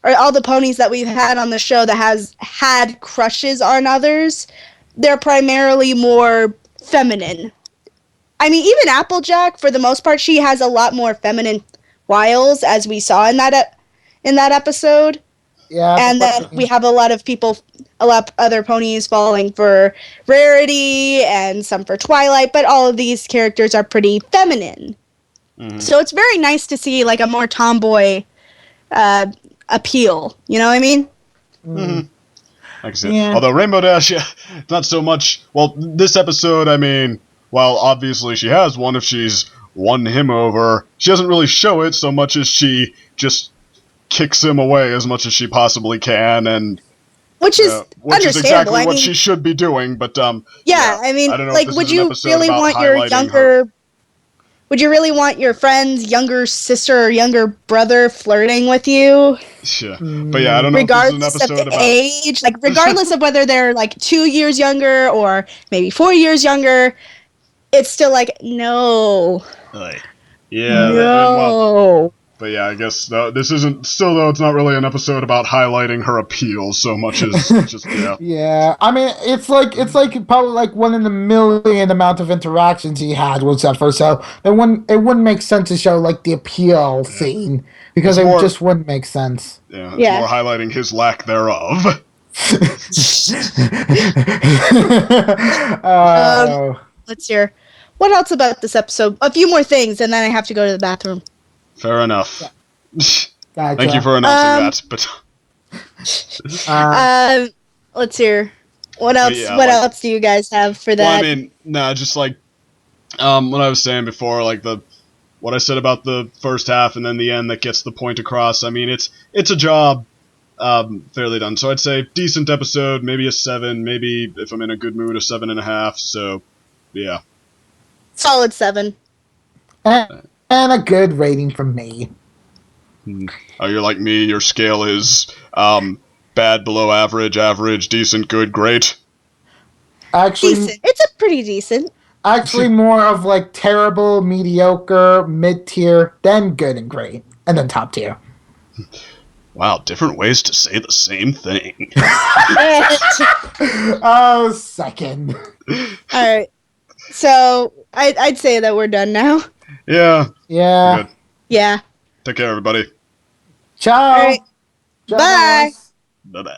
all the ponies that we've had on the show that has had crushes on others, they're primarily more feminine. I mean, even Applejack, for the most part, she has a lot more feminine wiles, as we saw in that episode. Yeah, and then we have a lot of other ponies falling for Rarity and some for Twilight, but all of these characters are pretty feminine. Mm-hmm. So it's very nice to see, like, a more tomboy appeal. You know what I mean? Mm-hmm. Like I said, although Rainbow Dash, not so much. Well, this episode, I mean, while obviously she has one if she's won him over, she doesn't really show it so much as she just kicks him away as much as she possibly can, and which is understandable. Is exactly what she should be doing. But I mean, I don't know, like, would you really want your younger? Would you really want your friend's younger sister or younger brother flirting with you? Yeah, but I don't know. Regardless if this is an episode of the age, like, regardless of whether they're like 2 years younger or maybe 4 years younger, it's still like no. No. But I guess this isn't. Still, though, it's not really an episode about highlighting her appeal so much as just Yeah, I mean, it's like probably like 1 in a million amount of interactions he had with Zephyr. So it wouldn't make sense to show, like, the appeal scene because it just wouldn't make sense. Yeah, it's more highlighting his lack thereof. Let's hear. What else about this episode? A few more things, and then I have to go to the bathroom. Fair enough. Gotcha. Thank you for announcing that. But let's hear. What else? What else do you guys have for that? Well, I mean, just like what I was saying before, like what I said about the first half and then the end that gets the point across. I mean, it's a job fairly done. So I'd say decent episode, maybe a 7, maybe if I'm in a good mood, a 7.5. So, yeah. Solid 7. And a good rating from me. Oh, you're like me. Your scale is bad, below average, average, decent, good, great. Actually, Decent. It's a pretty decent. Actually, more of like terrible, mediocre, mid-tier, then good and great, and then top tier. Wow, different ways to say the same thing. Oh, second. Alright. So, I'd say that we're done now. Yeah. Yeah. Good. Yeah. Take care, everybody. Ciao. Alright. Bye. Bye-bye.